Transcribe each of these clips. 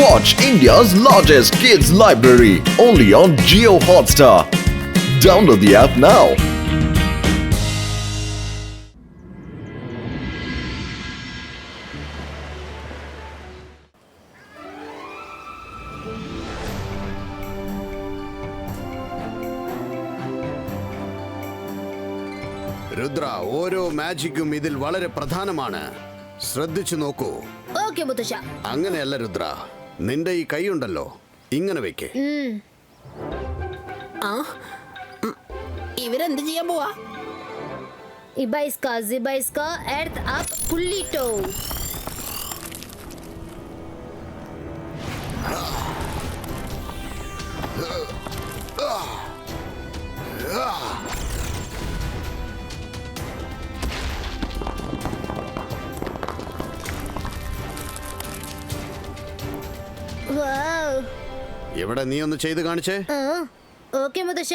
Watch India's largest kids library only on Jio Hotstar. Download the app now. Rudra, ഓരോ മാജിക്കും ഇതിൽ വളരെ പ്രധാനമാണ്. ശ്രദ്ധിച്ചു നോക്കൂ. ഓക്കേ മുത്തശ്ശ. അങ്ങനെയല്ല രുദ്ര, നിന്റെ ഈ കൈയുണ്ടല്ലോ, ഇങ്ങനെ വെക്കേ. ഇവരെന്ത് ചെയ്യാൻ പോവാ? ഇബൈസ്ക സിബൈസ്ക എർത്ത് അപ്പ് പുള്ളിറ്റോ. ഇവിടെ നീ ഒന്ന് ചെയ്ത് കാണിച്ചേ. ഓക്കേ മുത്തശ്ശ.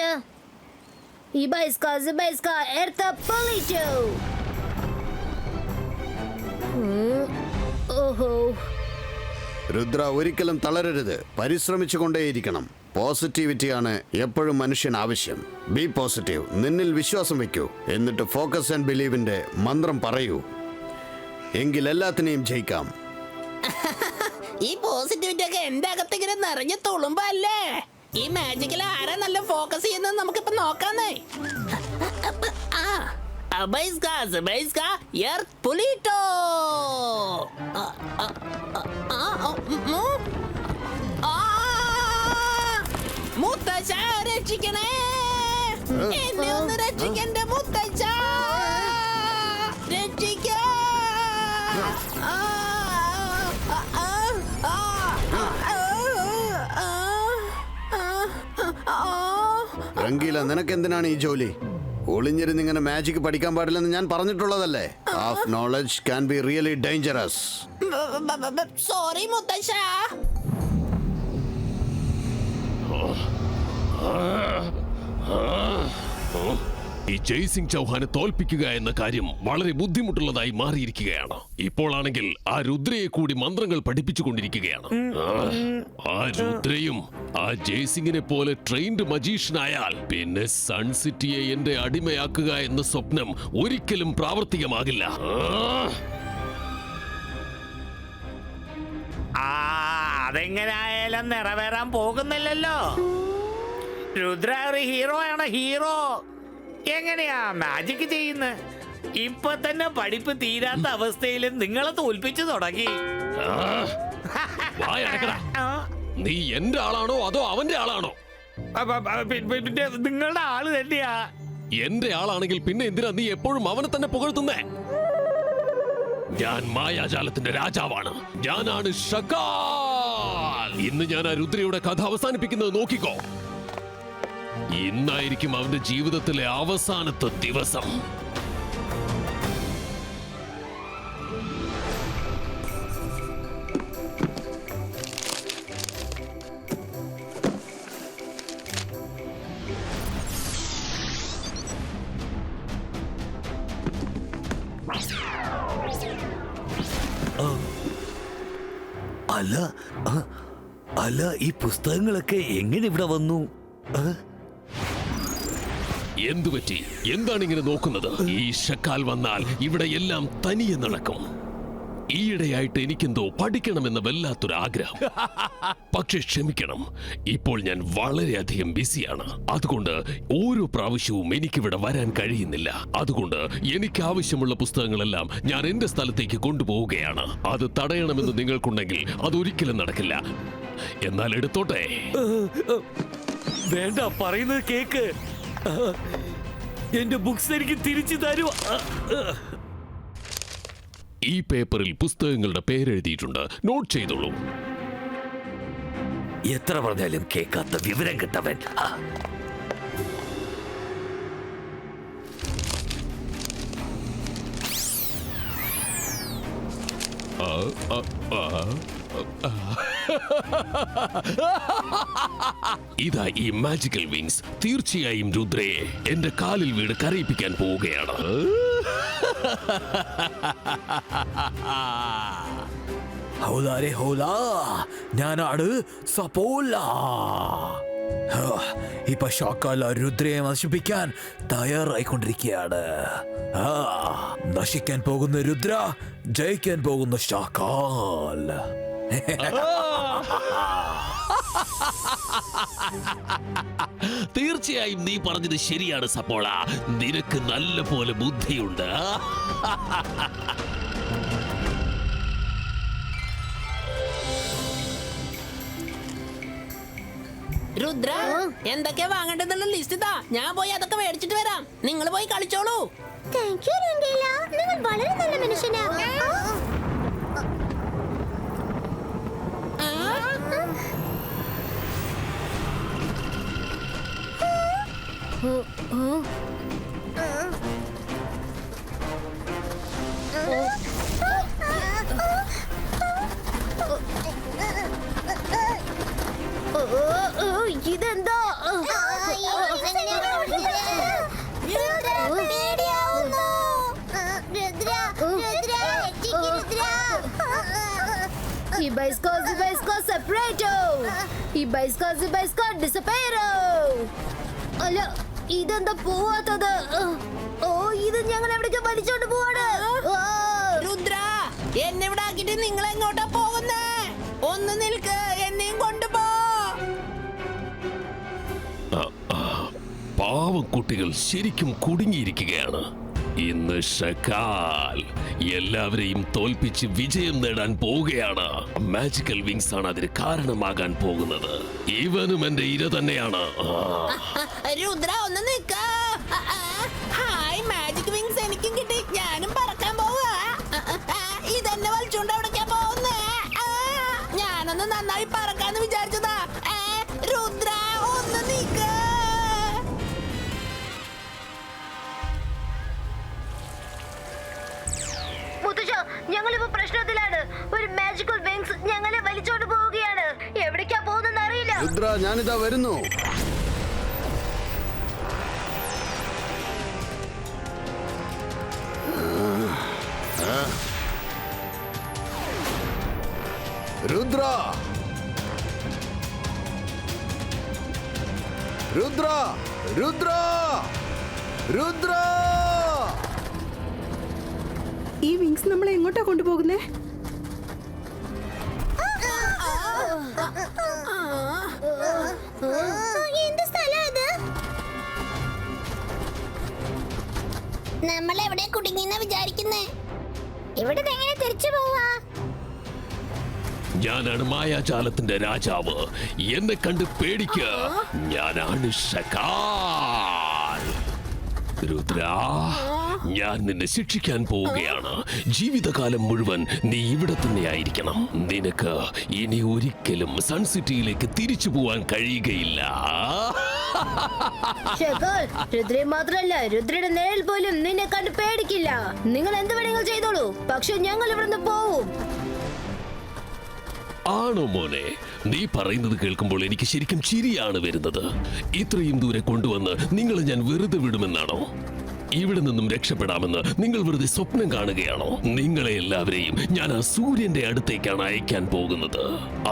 ഇബൈസ്ക സിബൈസ്ക എർത്ത് അപ്പ് പുള്ളിറ്റോ. ഓഹോ. രുദ്ര, ഒരിക്കലും തളരരുത്. പരിശ്രമിച്ചുകൊണ്ടേയിരിക്കണം. പോസിറ്റിവിറ്റിയാണ് എപ്പോഴും മനുഷ്യന് ആവശ്യം. B positive. നിന്നിൽ വിശ്വാസം വെക്കൂ. എന്നിട്ട് ഫോക്കസ് ആൻഡ് ബിലീവിന്റെ മന്ത്രം പറയൂ. എങ്കിൽ എല്ലാത്തിനെയും ജയിക്കാം. ഈ പോസിറ്റിവിറ്റി ഒക്കെ എന്റെ അകത്തിങ്ങനെ നിറഞ്ഞു തുളുമ്പല്ലേ? ഈ മാജിക്കിൽ ആരാ നല്ല ഫോക്കസ് ചെയ്യുന്നത് നമുക്കിപ്പോ നോക്കാന്നേ. മുത്തച്ഛ രക്ഷിക്കണേ, എന്നെ ഒന്ന് രക്ഷിക്കണ്ടേ മുത്തച്ഛ, രക്ഷിക്ക. രംഗീല, നിനക്കെന്തിനാണ് ഈ ജോലി? ഒളിഞ്ഞിരുന്ന് ഇങ്ങനെ മാജിക് പഠിക്കാൻ പാടില്ലെന്ന് ഞാൻ പറഞ്ഞിട്ടുള്ളതല്ലേ? Half knowledge can be really dangerous. Sorry മുത്തശ്ശ. ഈ ജയ്സിംഗ് ചൗഹാനെ തോൽപ്പിക്കുക എന്ന കാര്യം വളരെ ബുദ്ധിമുട്ടുള്ളതായി മാറിയിരിക്കുകയാണ്. ഇപ്പോഴാണെങ്കിൽ ആ രുദ്രയെ കൂടി മന്ത്രങ്ങൾ പഠിപ്പിച്ചുകൊണ്ടിരിക്കുകയാണ്. ആ രുദ്രയും ആ ജയ്സിംഗിനെ പോലെ ട്രെയിൻഡ് മജീഷ്യനായാൽ പിന്നെ സൺ സിറ്റിയെ എന്റെ അടിമയാക്കുക എന്ന സ്വപ്നം ഒരിക്കലും പ്രാവർത്തികമാകില്ല. അതെങ്ങനെയായാലും നിറവേറാൻ പോകുന്നില്ലല്ലോ. രുദ്ര ഒരു ഹീറോ ആണ്, ഹീറോ. എങ്ങനെയാ മാജിക് ചെയ്യുന്നത്? ഇപ്പൊ തന്നെ പഠിപ്പ് തീരാത്ത അവസ്ഥയിൽ നിങ്ങളെ തോൽപ്പിച്ചു തുടങ്ങി. നീ എന്റെ ആളാണോ അതോ അവന്റെ ആളാണോ? പിന്നെ നിങ്ങളുടെ ആള് തന്നെയാ. എന്റെ ആളാണെങ്കിൽ പിന്നെ എന്തിനാ നീ എപ്പോഴും അവനെ തന്നെ പുകഴ്ത്തുന്നേ? ഞാൻ മായാജാലത്തിന്റെ രാജാവാണ്. ഞാനാണ് ഷകാൽ. ഇന്ന് ഞാൻ ആ രുദ്രയുടെ കഥ അവസാനിപ്പിക്കുന്നത് നോക്കിക്കോ. ഇന്നായിരിക്കും അവന്റെ ജീവിതത്തിലെ അവസാനത്തെ ദിവസം. അല്ല, ഈ പുസ്തകങ്ങളൊക്കെ എങ്ങനെ ഇവിടെ വന്നു? എന്തുപറ്റി? എന്താണ് ഇങ്ങനെ നോക്കുന്നത്? ഈ ഷക്കാൽ വന്നാൽ ഇവിടെ എല്ലാം തനിയെ നടക്കും. ഈയിടെയായിട്ട് എനിക്കെന്തോ പഠിക്കണമെന്ന വല്ലാത്തൊരു ആഗ്രഹം. പക്ഷെ ക്ഷമിക്കണം, ഇപ്പോൾ ഞാൻ വളരെയധികം ബിസിയാണ്. അതുകൊണ്ട് ഓരോ പ്രാവശ്യവും എനിക്കിവിടെ വരാൻ കഴിയുന്നില്ല. അതുകൊണ്ട് എനിക്ക് ആവശ്യമുള്ള പുസ്തകങ്ങളെല്ലാം ഞാൻ എന്റെ സ്ഥലത്തേക്ക് കൊണ്ടുപോവുകയാണ്. അത് തടയണമെന്ന് നിങ്ങൾക്കുണ്ടെങ്കിൽ അതൊരിക്കലും നടക്കില്ല. എന്നാൽ എടുത്തോട്ടെ. വേണ്ട, പറയുന്നത് കേക്ക്. എന്റെ ബുക്സ് എനിക്ക് തിരിച്ചു തരൂ. ഈ പേപ്പറിൽ പുസ്തകങ്ങളുടെ പേരെഴുതിയിട്ടുണ്ട്. നോട്ട് ചെയ്തോളൂ. എത്ര പറഞ്ഞാലും കേൾക്കാത്ത വിവരം കിട്ടവൻ. ഇതാ ഈ മാജിക്കൽ വിങ്സ്. തീർച്ചയായും രുദ്രയെ എന്റെ കാലിൽ വീട് കരയിപ്പിക്കാൻ പോവുകയാണ്. ഹൗലാരെ ഹൗലാ, ഞാനാണ് സപ്പോല. ഇപ്പൊ ഷാക്കാൽ രുദ്രയെ നശിപ്പിക്കാൻ തയ്യാറായിക്കൊണ്ടിരിക്കുകയാണ്. നശിക്കാൻ പോകുന്ന രുദ്ര, ജയിക്കാൻ പോകുന്ന ഷാക്കാൽ. തീർച്ചയായും നീ പറഞ്ഞത് ശരിയാണ് സപ്പോള. നിനക്ക് നല്ല പോലെ ബുദ്ധിയുണ്ട്. രുദ്ര, എന്തൊക്കെയാ വാങ്ങേണ്ടതെന്നുള്ള ലിസ്റ്റ് ഇതാ. ഞാൻ പോയി അതൊക്കെ മേടിച്ചിട്ട് വരാം. നിങ്ങൾ പോയി കളിച്ചോളൂ. താങ്ക് യു രംഗീല, നിങ്ങൾ വളരെ നല്ല മനുഷ്യനാ. ഇതെന്താ? അല്ല, ഇതെന്താ പോവാത്തത്? ഓ, ഇത് ഞങ്ങൾ എവിടേക്ക് വലിച്ചോണ്ട് പോവാണ്. രുദ്ര, എന്നെ ഇവിടെ ആക്കിട്ട് നിങ്ങൾ എങ്ങോട്ടാ പോകുന്നേ? ഒന്ന് നിൽക്ക്, എന്നെയും കൊണ്ടുപോ. പാവം കുട്ടികൾ ശരിക്കും കുടുങ്ങിയിരിക്കുകയാണ്. ഇന്ന് ഷക്കാൽ എല്ലാവരെയും തോൽപ്പിച്ച് വിജയം നേടാൻ പോവുകയാണ്. മാജിക്കൽ വിങ്സ് ആണ് അതിന് കാരണമാകാൻ പോകുന്നത്. ഇവനും എന്റെ ഇര തന്നെയാണ്. രുദ്ര, ഒന്ന് നിൽക്ക. ഹായ്, മാജിക് വിങ്സ് എനിക്കും കിട്ടി. ഞാനും പറക്കാൻ പോവാ. ഇതെന്നെ വലിച്ചോണ്ട് എവിടേക്കാ പോകുന്നേ? ഞാനൊന്ന് നന്നായി പറക്കാന്ന് വിചാരിച്ചതാ. രുദ്ര, ഒന്ന് നിൽക്ക. ഞങ്ങളിപ്പോ പ്രശ്നത്തിലാണ്. ഒരു മാജിക്കൽ വിങ്സ് ഞങ്ങളെ വലിച്ചോണ്ട് പോവുകയാണ്. എവിടേക്കാ പോകുന്നെന്ന് അറിയില്ല. രുദ്ര, ഞാനിതാ വരുന്നു. രുദ്ര, രുദ്ര, രുദ്ര, രുദ്ര. ഈ വിങ്സ് നമ്മളെ എങ്ങോട്ടാ കൊണ്ടുപോകുന്നേ? എന്ത് സ്ഥലം ഇത്? നമ്മളെവിടെ കുടുങ്ങിയെന്നാ വിചാരിക്കുന്നേ? ഇവിടെ എങ്ങനെ തിരിച്ചു പോവാ? ഞാനാണ് മായാജാലത്തിന്റെ രാജാവ്. എന്നെ കണ്ട് പേടിക്ക. ഞാനാണ് ഷക്കാൽ. രുദ്ര, ഞാൻ നിന്നെ ശിക്ഷിക്കാൻ പോവുകയാണ്. ജീവിതകാലം മുഴുവൻ നീ ഇവിടെ തന്നെ ആയിരിക്കണം. നിനക്ക് ഇനി ഒരിക്കലും സൺസിറ്റിയിലേക്ക് തിരിച്ചു പോവാൻ കഴിയുകയില്ല. രുദ്രയെ മാത്രല്ല, രുദ്രയുടെ നേരിൽ പോലും നിന്നെ കണ്ട് പേടിക്കില്ല. നിങ്ങൾ എന്ത് വേണമെങ്കിലും ചെയ്തോളൂ, പക്ഷെ ഞങ്ങൾ ഇവിടുന്ന് പോവും. ആണോ മോനെ? നീ പറയുന്നത് കേൾക്കുമ്പോൾ എനിക്ക് ശരിക്കും ചിരിയാണ് വരുന്നത്. ഇത്രയും ദൂരെ കൊണ്ടുവന്ന് നിങ്ങളെ ഞാൻ വെറുതെ വിടുമെന്നാണോ? ഇവിടെ നിന്നും രക്ഷപ്പെടാമെന്ന് നിങ്ങൾ വെറുതെ സ്വപ്നം കാണുകയാണോ? നിങ്ങളെ എല്ലാവരെയും ഞാൻ ആ സൂര്യന്റെ അടുത്തേക്കാണ് അയക്കാൻ പോകുന്നത്.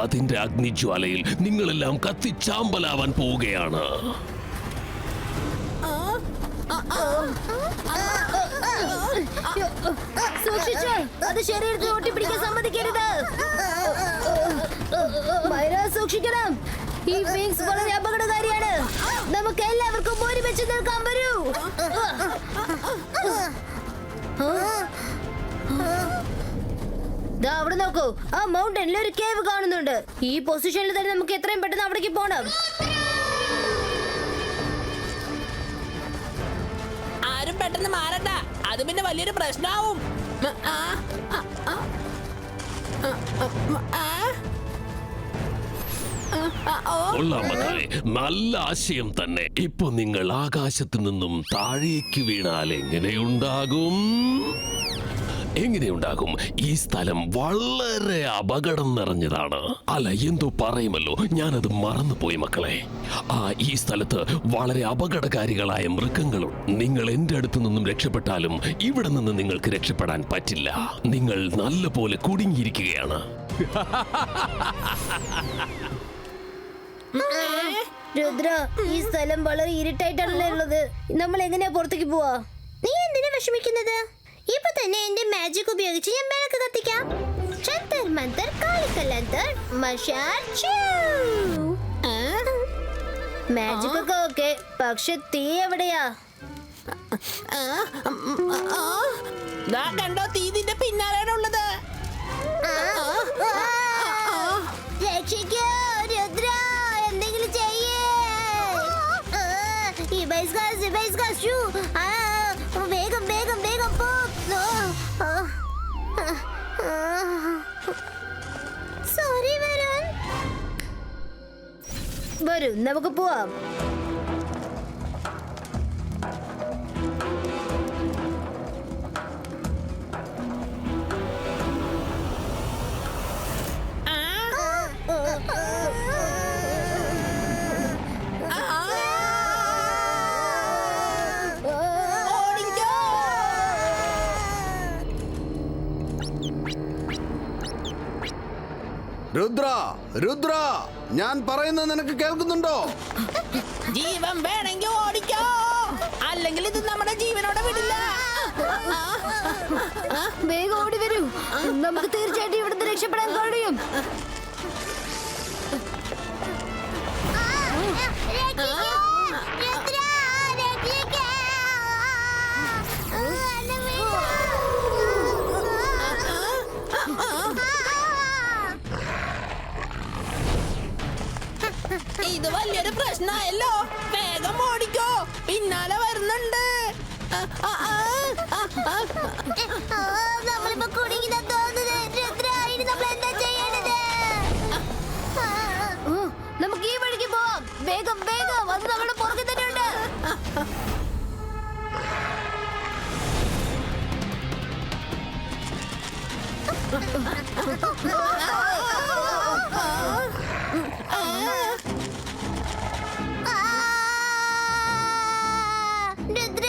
അതിന്റെ അഗ്നിജ്വാലയിൽ നിങ്ങളെല്ലാം കത്തിച്ചാമ്പലാവാൻ പോവുകയാണ്. സൂക്ഷിച്ച്, അത് ശരീരത്തിൽ ഒട്ടിപ്പിടിക്കാൻ സമ്മതിക്കരുത്. സൂക്ഷിക്കണം. ഈ വിങ്സ് വളരെ അപകടകാരിയാണ്. നമുക്ക് എല്ലാവർക്കും ഒരുമിച്ച് നിൽക്കാൻ വരൂ. അവിടെ നോക്കൂ, ആ മൗണ്ടനിൽ ഒരു കേവ് കാണുന്നുണ്ട്. ഈ പൊസിഷനിൽ തന്നെ നമുക്ക് എത്രയും പെട്ടെന്ന് അവിടേക്ക് പോണം. ആരും പെട്ടെന്ന് മാറണ്ട, അത് പിന്നെ വലിയൊരു പ്രശ്നമാവും. കൊള്ളാം മക്കളെ, നല്ല ആശയം തന്നെ. ഇപ്പൊ നിങ്ങൾ ആകാശത്ത് നിന്നും താഴേക്ക് വീണാൽ എങ്ങനെയുണ്ടാകും? ഈ സ്ഥലം വളരെ അപകടം നിറഞ്ഞതാണ്. അല്ല, എന്തോ പറയുമല്ലോ, ഞാനത് മറന്നുപോയി മക്കളെ. ഈ സ്ഥലത്ത് വളരെ അപകടകാരികളായ മൃഗങ്ങളുണ്ട്. നിങ്ങൾ എന്റെ അടുത്ത് നിന്നും രക്ഷപ്പെട്ടാലും ഇവിടെ നിന്ന് നിങ്ങൾക്ക് രക്ഷപ്പെടാൻ പറ്റില്ല. നിങ്ങൾ നല്ല പോലെ കുടുങ്ങിയിരിക്കുകയാണ്. രുദ്ര, ഈ സ്ഥലം വളരെ ഇരുട്ടായിട്ടാണല്ലോ ഉള്ളത്. നമ്മൾ എങ്ങനെയാ പുറത്തേക്ക് പോവാ? നീ എന്തിനാ വിഷമിക്കുന്നത്? ഇപ്പൊ തന്നെ എന്റെ മാജിക് ഉപയോഗിച്ച് ഞാൻ വിളക്ക് കത്തിക്കാം. ചന്തർ മന്തർ കാളിക്കല്ലന്തർ മഷാർ ചൂ. മാജിക് ഒക്കെ ഓക്കെ, പക്ഷെ തീ എവിടെയാ? കണ്ടോ, തീ നിന്റെ പിന്നാലെയാണ് ഉള്ളത്. രക്ഷിക്കൂ രുദ്ര, എന്തെങ്കിലും ചെയ്യേ. വേഗം വേഗം വേഗം പോ. സോറി വരൻ. വരൂ, നമുക്ക് പോവാം. രുദ്ര, രുദ്ര, ഞാൻ പറയുന്നത് നിനക്ക് കേൾക്കുന്നുണ്ടോ? ജീവൻ വേണമെങ്കിൽ ഓടിക്കോ, അല്ലെങ്കിൽ ഇത് നമ്മുടെ ജീവനോടെ വിടില്ല. വേഗം ഓടി വരൂ, നമുക്ക് തീർച്ചയായിട്ടും ഇവിടുന്ന് രക്ഷപ്പെടാൻ കഴിയും. ഇത് വലിയൊരു പ്രശ്നമായല്ലോ. വേഗം ഓടിക്കോ, പിന്നാലെ വരുന്നുണ്ട്. നമ്മളിപ്പോ കുടുങ്ങിന തോന്നുന്നത്. രുദ്ര, ഇനി നമ്മൾ എന്താ ചെയ്യണത്? നമുക്ക് ഈ വഴിക്ക് പോവാം. വേഗം വേഗം, അത് നമ്മുടെ പുറകെ തന്നെ ഉണ്ട്. രുദ്ര,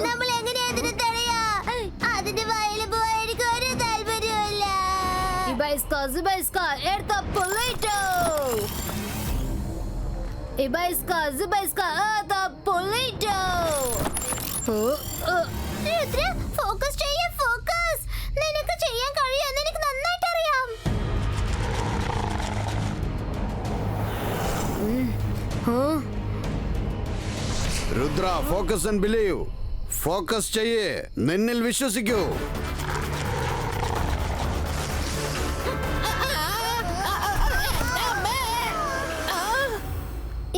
നമ്മൾ എങ്ങനെയാ ഇതിനെ തടയാ? അതിന്റെ വയലിൽ പോവാൻ എനിക്ക് ഒരു താല്പര്യമില്ല. രുദ്ര, ഫോക്കസ് ചെയ്യ, ഫോക്കസ്. നിനക്ക് ചെയ്യാൻ കഴിയുമെന്ന് എനിക്ക് നന്നായിട്ട് അറിയാം. Rudra, focus and believe. Focus ചെയ്യേ, നിന്നിൽ വിശ്വസിക്കൂ.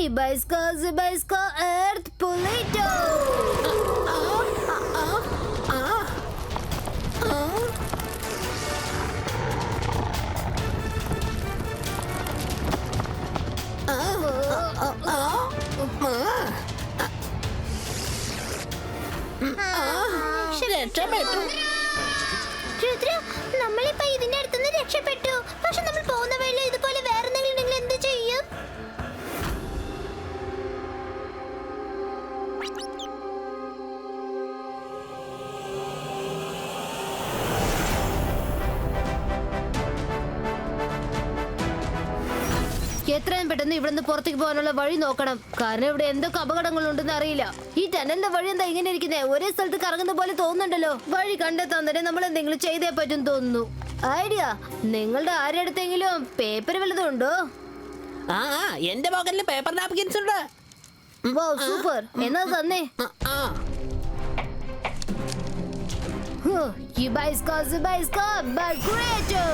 Ibaiska Earth Polito. രക്ഷപ്പെട്ടു. രുദ്ര, നമ്മളിപ്പോ ഇതിന്റെ അടുത്തുനിന്ന് രക്ഷപ്പെട്ടു. പക്ഷെ നമ്മൾ പോകുന്ന വഴിയിൽ ഇതുപോലെ വേറെ എന്തെങ്കിലും ഉണ്ടെങ്കിൽ എന്ത് ചെയ്യും? എത്രയും പെട്ടെന്ന് ഇവിടുന്ന് പുറത്തേക്ക് പോകാനുള്ള വഴി നോക്കണം. കാരണം ഇവിടെ എന്തൊക്കെ അപകടങ്ങളുണ്ടെന്ന് അറിയില്ല. ഈ ടനലിന്റെ വഴി എന്താ ഇങ്ങനെ ഇരിക്കുന്നേ? ഒരേ സ്ഥലത്ത് കറങ്ങുന്ന പോലെ തോന്നുന്നുണ്ടല്ലോ. വഴി കണ്ടെത്താൻ തന്നെ നമ്മൾ എന്തെങ്കിലും ചെയ്തേ പറ്റും തോന്നുന്നു. ഐഡിയ, നിങ്ങളുടെ ആരുടെടുത്തെങ്കിലും പേപ്പർ വല്ലതും ഉണ്ടോ? എന്റെ പോക്കറ്റിൽ പേപ്പർ നാപ്കിൻസ് ഉണ്ട്. സൂപ്പർ, എന്നാ തന്നെ. Ibaiska Bagreto.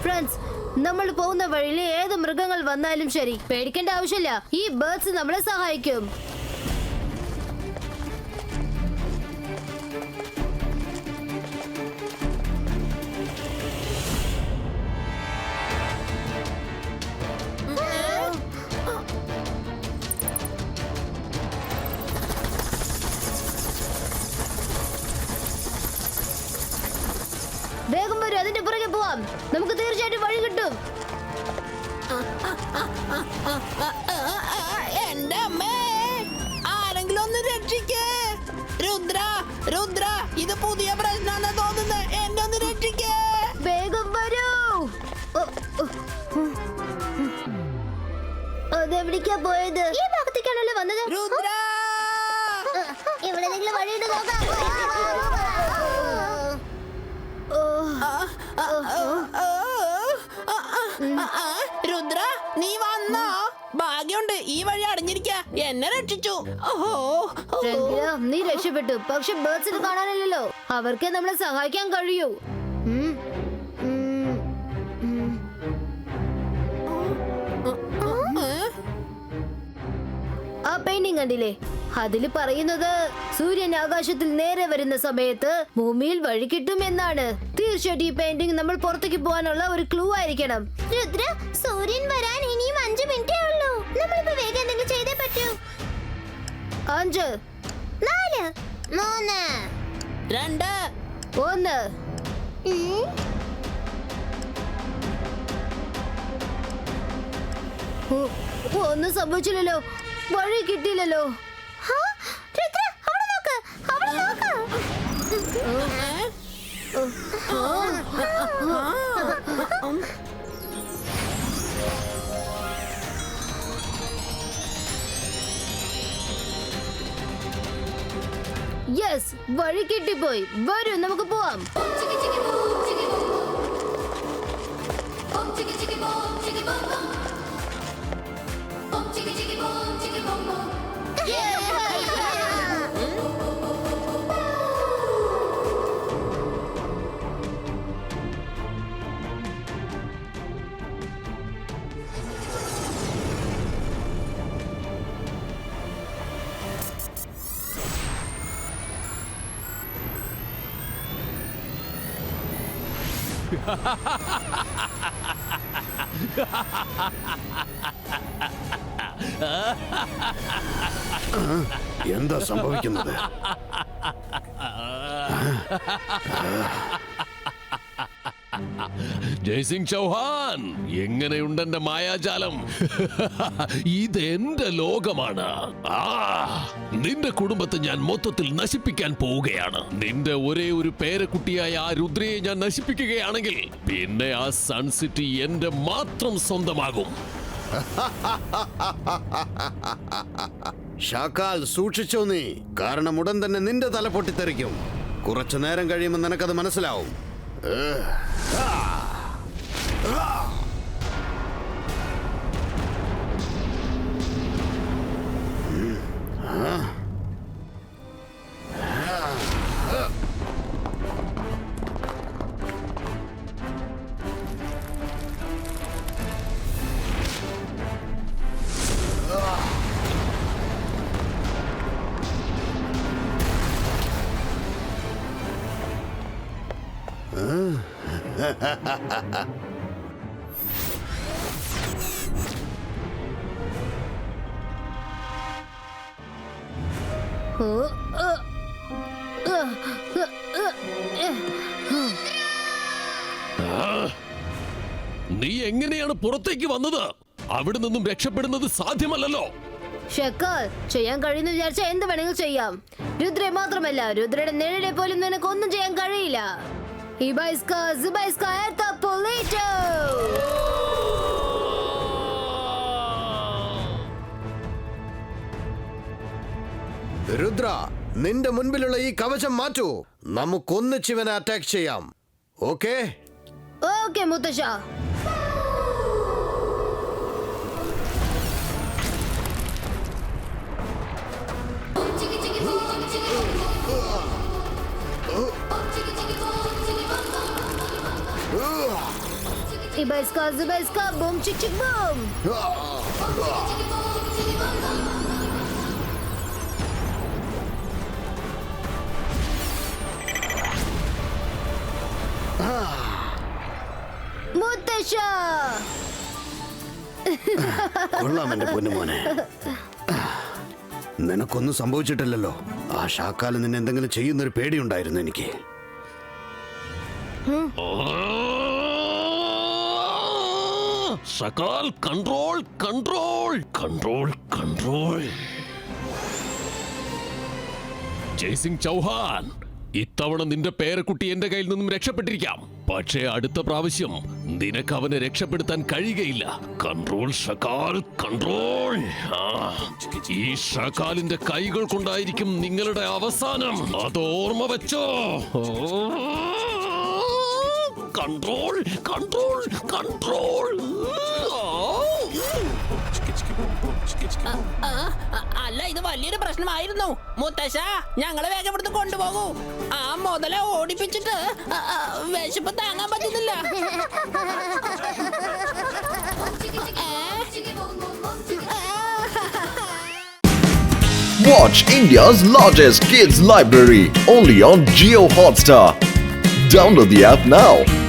ഫ്രണ്ട്സ്, നമ്മൾ പോകുന്ന വഴിയിൽ ഏത് മൃഗങ്ങൾ വന്നാലും ശരി, പേടിക്കേണ്ട ആവശ്യമില്ല. ഈ ബേർഡ്സ് നമ്മളെ സഹായിക്കും. വേഗം വരും, അതിന്റെ പുറകെ പോവാം. നമുക്ക് തീർച്ചയായിട്ടും വഴി കിട്ടും. എന്റെ അമ്മേ, ആരെങ്കിലും പുതിയ പ്രശ്നമാണെന്ന് തോന്നുന്നത്. എന്നെ ഒന്ന് രക്ഷിക്കേ. വേഗം വരൂ. അതെവിടേക്കാ പോയത്? ഈ ഭാഗത്തേക്കാണല്ലോ വന്നത്. രുദ്ര ഇവിടെ നിങ്ങൾ വഴിയുണ്ട് നോക്കാം. രുദ്ര നീ വന്നോ? ഭാഗ്യമുണ്ട്, ഈ വഴി അടഞ്ഞിരിക്ക. എന്നെ രക്ഷിച്ചു. രംഗില, നീ രക്ഷപ്പെട്ടു. പക്ഷെ ബേർഡ്സിന് കാണാനില്ലല്ലോ. അവർക്ക് നമ്മളെ സഹായിക്കാൻ കഴിയൂ. ആ പെയിന്റിംഗ് കണ്ടില്ലേ? അതില് പറയുന്നത് സൂര്യൻ ആകാശത്തിൽ നേരെ വരുന്ന സമയത്ത് ഭൂമിയിൽ വഴി കിട്ടും എന്നാണ്. തീർച്ചയായിട്ടും ഈ പെയിന്റിംഗ് നമ്മൾ പുറത്തേക്ക് പോകാനുള്ള ഒരു ക്ലൂ ആയിരിക്കണം. രുദ്ര, സൂര്യൻ വരാൻ ഇനിയും 5 മിനിറ്റേ ഉള്ളൂ. നമ്മളിപ്പോ വേഗം എന്തെങ്കിലും ചെയ്തേ പറ്റൂ. 5 4 3 2 1 ഒന്നും സംഭവിച്ചില്ലല്ലോ. വഴി കിട്ടിയില്ലല്ലോ. രുദ്ര, അവിടെ നോക്ക്, അവിടെ നോക്ക്. യെസ്, വഴി കിട്ടിപ്പോയി. വരൂ, നമുക്ക് പോവാം. എന്താ സംഭവിക്കുന്നത്? ജയ്സിംഗ് ചൗഹാൻ, എങ്ങനെയുണ്ട് എന്റെ മായാജാലം? ഇതെന്റെ ലോകമാണ്. നിന്റെ കുടുംബത്തെ ഞാൻ മൊത്തത്തിൽ നശിപ്പിക്കാൻ പോവുകയാണ്. നിന്റെ ഒരേ ഒരു പേരക്കുട്ടിയായ ആ രുദ്രയെ ഞാൻ നശിപ്പിക്കുകയാണെങ്കിൽ പിന്നെ ആ സൺ സിറ്റി എന്റെ മാത്രം സ്വന്തമാകും. ഷാക്കാൽ, സൂക്ഷിച്ചോ നീ. കാരണം ഉടൻ തന്നെ നിന്റെ തല പൊട്ടിത്തെറിക്കും. കുറച്ചു നേരം കഴിയുമ്പോൾ നിനക്കത് മനസ്സിലാവും. നീ എങ്ങനെയാണ് പുറത്തേക്ക് വന്നത്? അവിടെ നിന്നും രക്ഷപ്പെടുന്നത് സാധ്യമല്ലല്ലോ. ഷക്കാൽ, ചെയ്യാൻ കഴിയുന്ന വിചാരിച്ചാൽ എന്ത് വേണമെങ്കിലും ചെയ്യാം. രുദ്രയെ മാത്രമല്ല, രുദ്രയുടെ നിഴലെ പോലും നിനക്കൊന്നും ചെയ്യാൻ കഴിയില്ല. രുദ്ര, നിന്റെ മുൻപിലുള്ള ഈ കവചം മാറ്റൂ. നമുക്കൊന്നിച്ചിവനെ അറ്റാക്ക് ചെയ്യാം. ഓക്കേ? ഓക്കേ മുത്തശ്ശ. Ibaiska, boom, chick, chick, boom. മുത്തശ്ശ, കൊള്ളാം എന്റെ പൊന്നുമോനെ. നിനക്കൊന്നും സംഭവിച്ചിട്ടില്ലല്ലോ. ആ ഷാക്കാല് നിന്നെ എന്തെങ്കിലും ചെയ്യുന്നൊരു പേടിയുണ്ടായിരുന്നു എനിക്ക്. Shakaal, control, control, control, control. Jaisingh Chauhan, ഇത്തവണ നിന്റെ പേരക്കുട്ടി എന്റെ കയ്യിൽ നിന്നും രക്ഷപ്പെട്ടിരിക്കാം. പക്ഷേ അടുത്ത പ്രാവശ്യം നിനക്ക് അവനെ രക്ഷപ്പെടുത്താൻ കഴിയുകയില്ല. Control Shakaal, control. ഈ ഷക്കാലിന്റെ കൈകൾ കൊണ്ടായിരിക്കും നിങ്ങളുടെ അവസാനം. അത് ഓർമ്മ വെച്ചോ. Control, control, control. അല്ല, ഇത് വലിയൊരു പ്രശ്നമായിരുന്നു. മുത്തശ്ശ, ഞങ്ങളെ വേഗം ഇവിടുന്ന് കൊണ്ടുപോകൂ. ആ മുതല ഓടിപ്പിച്ചിട്ട് വിശപ്പ് താങ്ങാൻ പറ്റുന്നില്ല. Watch India's largest kids library only on Jio Hotstar. Download the app now.